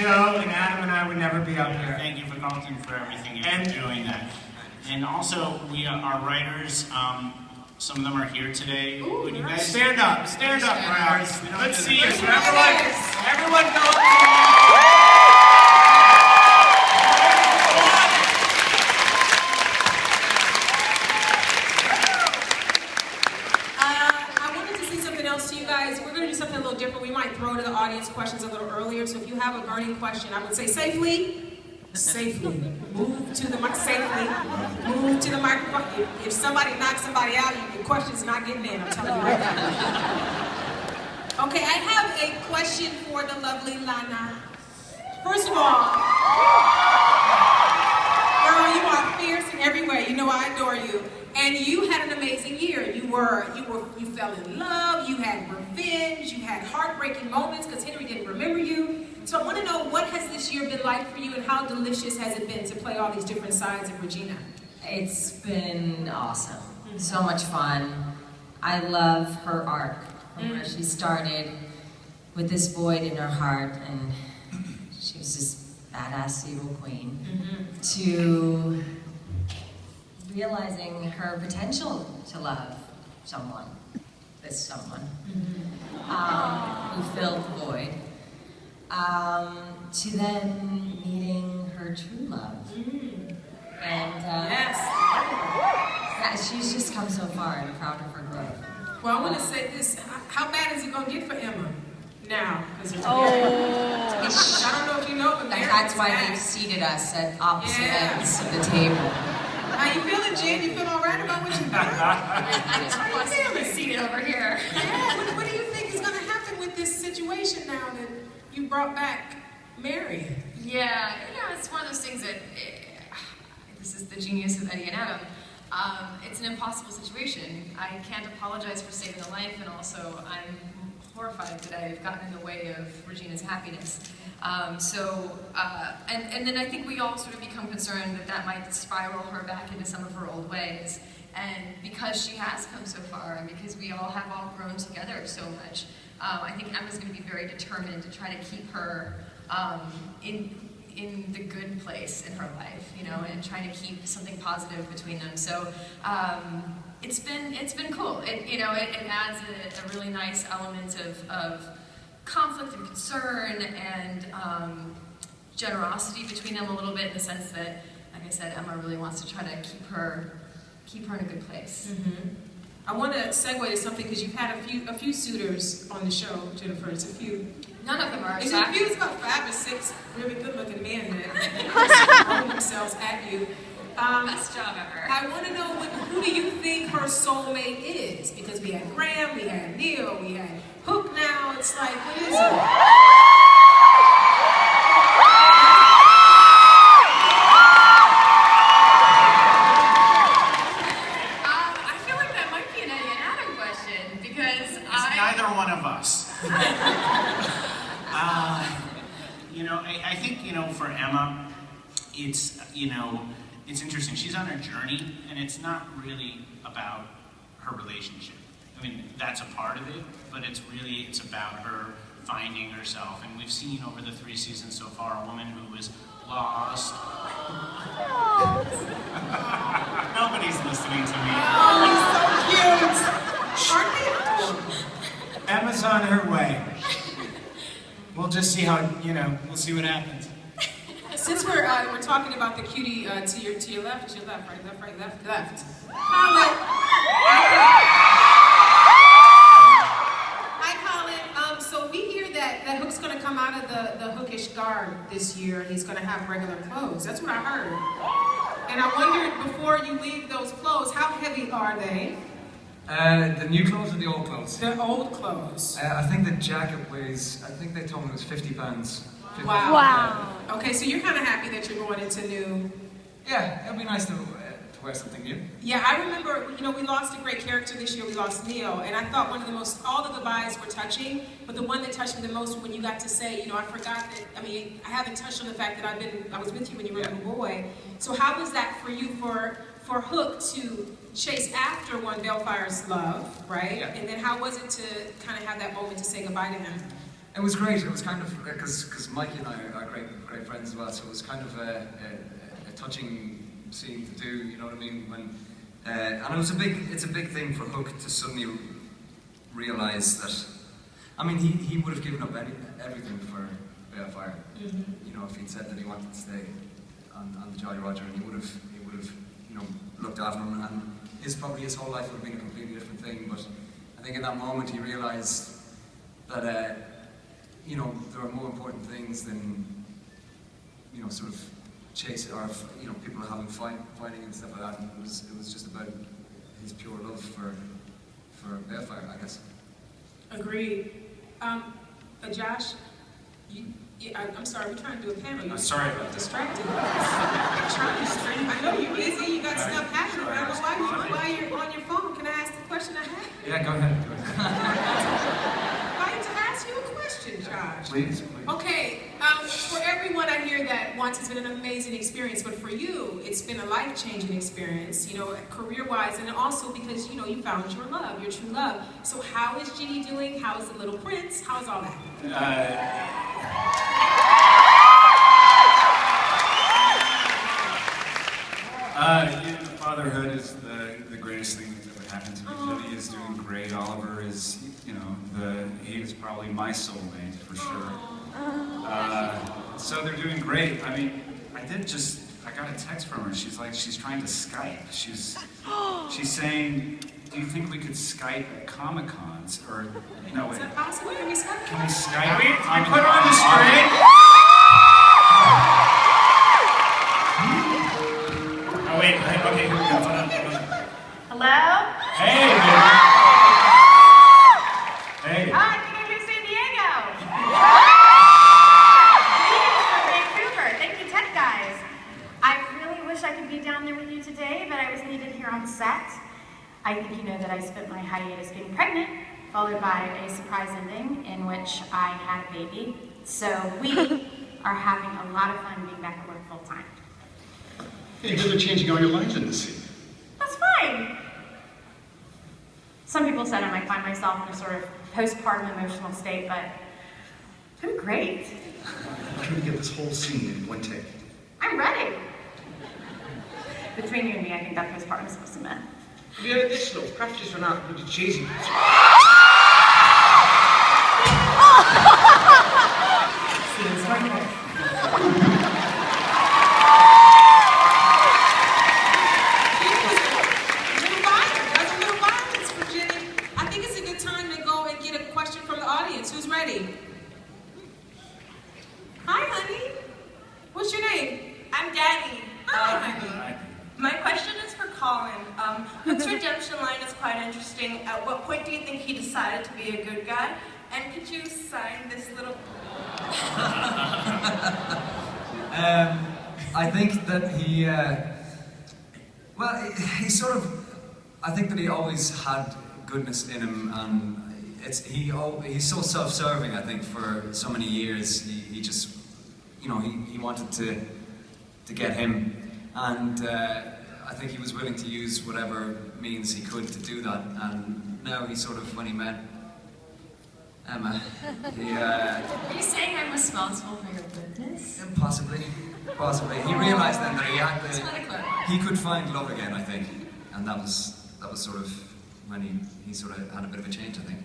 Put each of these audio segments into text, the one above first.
Joe and Adam and I would never be up here. Thank you for Carlton for everything and doing that. And also, we are our writers. Some of them are here today. Ooh, would you guys stand up, crowds. Let's see you. So everyone go up to I wanted to say something else to you guys. We're going to do something a little different. We might throw to the audience questions a little earlier. So if you have a burning question, I would say safely. Move to the microphone. If somebody knocks somebody out, your question's not getting in. I'm telling you right now. Okay, I have a question for the lovely Lana. First of all, girl, you are fierce in every way. You know I adore you. And you had an amazing year. You fell in love, you had revenge, you had heartbreaking moments because Henry didn't remember you. So I want to know, what has this year been like for you and how delicious has it been to play all these different sides of Regina? It's been awesome. So much fun. I love her arc from where she started with this void in her heart and she was this badass evil queen to realizing her potential to love someone, this someone, who filled the void, to then meeting her true love. And Yes. yeah, she's just come so far and I'm proud of her growth. Well, I want to say this. How bad is it going to get for Emma now? I don't know if you know, but That's why they've seated us at opposite ends of the table. How you feeling, Jen? You feel all right about what you've done? I'm seated over here. Yeah, what do you think is going to happen with this situation now that you brought back Mary? Yeah, it's one of those things that, this is the genius of Eddie and Adam. It's an impossible situation. I can't apologize for saving a life, and also I'm horrified that I've gotten in the way of Regina's happiness. And then I think we all sort of become concerned that that might spiral her back into some of her old ways. And because she has come so far, and because we all have grown together so much, I think Emma's going to be very determined to try to keep her in the good place in her life, and trying to keep something positive between them. So it's been cool. It adds a really nice element of conflict and concern and generosity between them a little bit, in the sense that, like I said, Emma really wants to try to keep her in a good place. I want to segue to something because you've had a few suitors on the show, Jennifer. It's a few. None of them are It's attractive. it's about 5 or 6 really good-looking men that throw themselves at you. Best job ever. I want to know, who do you think her soulmate is? Because we had Graham, we had Neil, we had Hook now. It's like, what is it? I feel like that might be an Eddie and Adam question, because It's neither one of us. I think, for Emma, it's interesting. She's on her journey, and it's not really about her relationship. I mean, that's a part of it, but it's about her finding herself. And we've seen over the 3 seasons so far a woman who was lost. Nobody's listening to me. Oh, he's so cute! Emma's on her way. We'll just see how, we'll see what happens. Since we're talking about the cutie to your left, it's your left, right, left. Hi, Colin. So we hear that Hook's going to come out of the Hookish guard this year. He's going to have regular clothes. That's what I heard. And I wondered, before you leave those clothes, how heavy are they? The new clothes or the old clothes? The old clothes. I think the jacket weighs, I think they told me it was 50 pounds. 50 Wow. Okay, so you're kind of happy that you're going into new... Yeah, it'd be nice to wear something new. Yeah, I remember, we lost a great character this year. We lost Neil, and I thought all the goodbyes were touching, but the one that touched me the most when you got to say, I forgot that, I haven't touched on the fact that I was with you when you were a little boy. So how was that for you, for Hook to chase after one Bellfire's love, right? Yeah. And then how was it to kind of have that moment to say goodbye to him? It was great. It was kind of because Mikey and I are great friends as well. So it was kind of a touching scene to do. You know what I mean? When and it's a big thing for Hook to suddenly realize that. I mean, he would have given up everything for Balefire. You know, if he'd said that he wanted to stay on the Jolly Roger, and he would have you know looked after him, and his whole life would have been a completely different thing. But I think in that moment he realized that you know there are more important things than you know sort of chase or you know people having fighting and stuff like that. And it was just about his pure love for Balefire, I guess. Agreed. Josh, I'm sorry, we're trying to do a panel. You're sorry about this. distracted. I know you're busy, you got stuff happening. I don't know why you're on your phone. Can I ask the question I have? Yeah, go ahead. I'd like to ask you a question, Josh. Please. Okay, for everyone I hear that once it's been an amazing experience, but for you, it's been a life-changing experience, you know, career-wise, and also because, you know, you found your love, your true love. So how is Ginny doing? How is the little prince? How is all that? You know, fatherhood is the greatest thing that's ever happened to me. Ginny is doing great. Oliver is, you know, he is probably my soulmate for sure. So they're doing great. I mean, I got a text from her. She's trying to Skype. She's saying, do you think we could Skype at Comic-Cons? Or, no, wait. Is that possible? Can we Skype? Can we Skype? I put her on the screen. Oh wait, okay, here we go. Hold on. Hello? Hey, hey. I think I'm in San Diego. Greetings from Vancouver. Thank you, tech guys. I really wish I could be down there with you today, but I was needed here on set. I think you know that I spent my hiatus getting pregnant, followed by a surprise ending in which I had a baby. So we are having a lot of fun being back at work full time. Hey, good, they're changing all your lines in this scene. That's fine. Some people said I might find myself in a sort of postpartum emotional state, but I'm great. I'm trying to get this whole scene in one take. I'm ready. Between you and me, I think that postpartum is supposed to mean. To be honest, this stuff, craft just ran out of bloody cheesy. Hi, honey. What's your name? I'm Danny. Hi, honey. My question is for Colin. Hook's redemption line is quite interesting. At what point do you think he decided to be a good guy? And could you sign this little... I think that he sort of, I think that he always had goodness in him, and he's so self-serving. I think for so many years he just, you know, he wanted to get him, and I think he was willing to use whatever means he could to do that. And now he sort of, when he met Emma, Are you saying I'm responsible for your goodness? Possibly. He realized then that he had It's kind of clever. he could find love again, I think, and that was sort of when he sort of had a bit of a change, I think.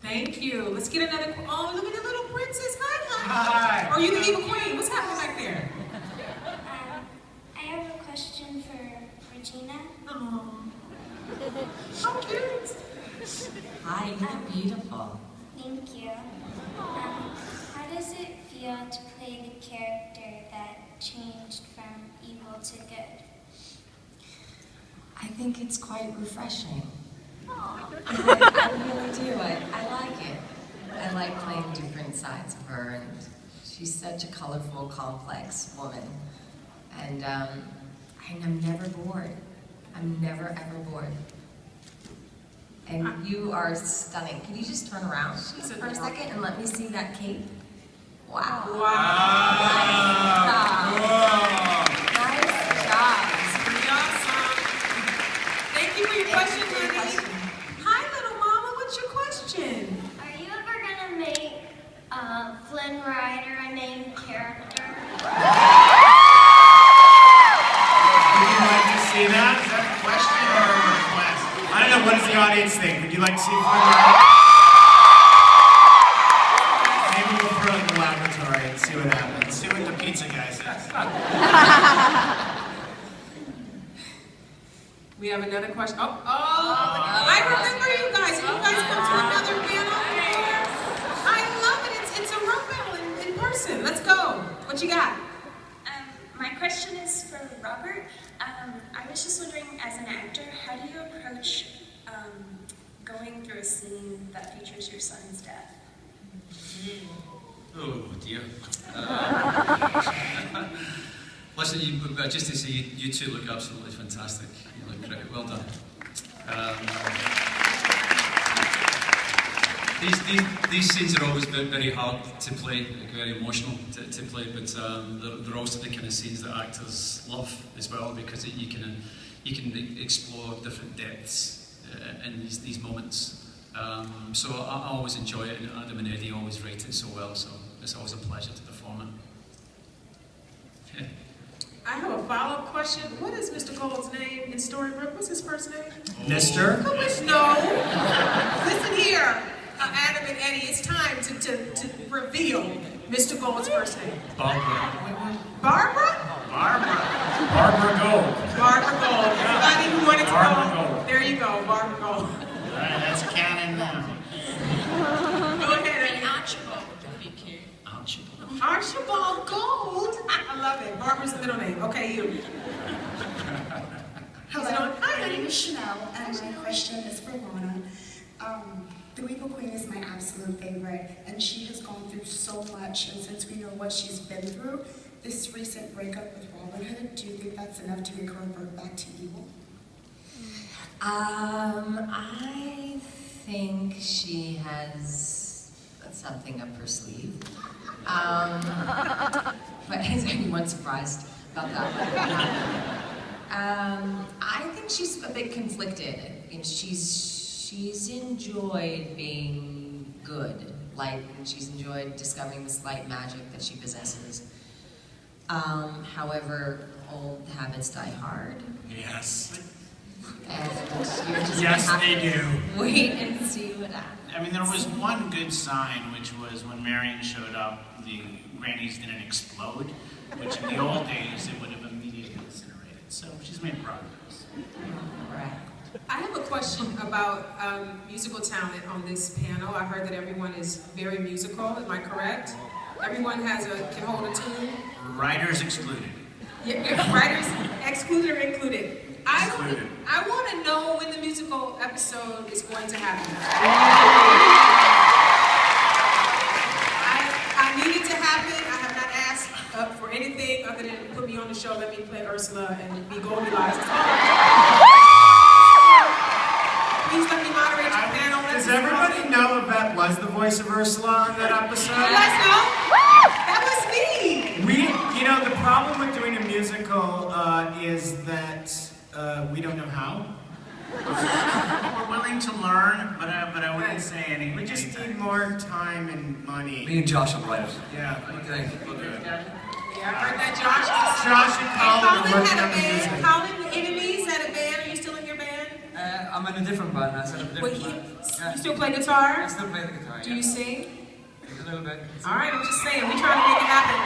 Thank you. Let's get another. Oh, look at the little princess. Hi, Hi. Are you the evil queen? What's happening back there? I have a question for Regina. Oh, how cute. Hi, you're beautiful. Thank you. How does it feel to play the character that changed from evil to good? I think it's quite refreshing. I really do. I like it. I like playing different sides of her, and she's such a colorful, complex woman. And I'm never bored. I'm never, ever bored. And you are stunning. Can you just turn around for a second and let me see that cape? Wow. Nice job. Pretty awesome. Thank you for your question, honey. Hi, little mama. What's your question? Are you ever gonna character. Would you like to see that? Is that a question or a request? I don't know. What does the audience think? Would you like to see it? Maybe we'll throw it in the laboratory and see what happens. See what the pizza guy says. We have another question. I remember you guys. You guys come to another panel. I love it. It's a rock battle in person. Let's go. What you got? My question is for Robert. I was just wondering, as an actor, how do you approach going through a scene that features your son's death? Oh dear. Listen, just to say, you two look absolutely fantastic. You look great. Well done. These scenes are always very hard to play, very emotional to play, but they're also the kind of scenes that actors love as well, because you can explore different depths in these moments. So I always enjoy it, and Adam and Eddie always write it so well, so it's always a pleasure to perform it. Yeah. I have a follow-up question. What is Mr. Gold's name in Storybrooke? What's his first name? Mr. Come on, no. Listen here, Adam and Eddie. It's time to reveal Mr. Gold's first name. Barbara. Barbara? Barbara Gold. Barbara Gold. Everybody who wanted to Barbara know. Gold. There you go, Barbara Gold. All right, that's canon now. Go ahead, Eddie. Archibald would be cute. Archibald Gold. I love it. Barbara's the middle name. Okay, you. Hello, my name is Chanel, and my question is for Lana. The Weeble Queen is my absolute favorite, and she has gone through so much, and since we know what she's been through, this recent breakup with Robin Hood, do you think that's enough to make her revert back to evil? I think she has something up her sleeve. But is anyone surprised about that? I think she's a bit conflicted. And she's enjoyed being good. Like, she's enjoyed discovering this light magic that she possesses. However, old habits die hard. Yes. And you're just Yes, gonna they do. have to wait and see what happens. I mean, there was one good sign, which was when Marion showed up, the grannies didn't explode, which in the old days it would have immediately incinerated. So she's made progress. Right. I have a question about musical talent on this panel. I heard that everyone is very musical. Am I correct? Everyone can hold a tune. Writers excluded. Yeah, writers excluded or included. I want to know when the musical episode is going to happen. I need it to happen. I have not asked for anything other than put me on the show, let me play Ursula and be Goldilocks. Please let me moderate your panel. Does everybody know Yvette was the voice of Ursula on that episode? You guys know? That was me! The problem with doing a musical is that we don't know how. We're willing to learn, but I wouldn't say anything. We just need more time and money. Me and Josh will write it. Yeah. Okay. We'll do it. Yeah, I heard that Josh and Colin are working had on a the band. music. Colin, the Enemies had a band. Are you still in your band? I'm in a different band now. I'm in a different band. You still play guitar? I still play the guitar, Do you sing? A little bit. All right, I'm just saying, we're trying to make it happen.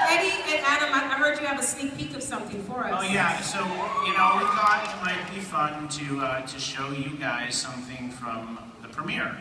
Eddie and Adam, I heard you have a sneak peek of something for us. Oh yeah, so we thought it might be fun to show you guys something from the premiere.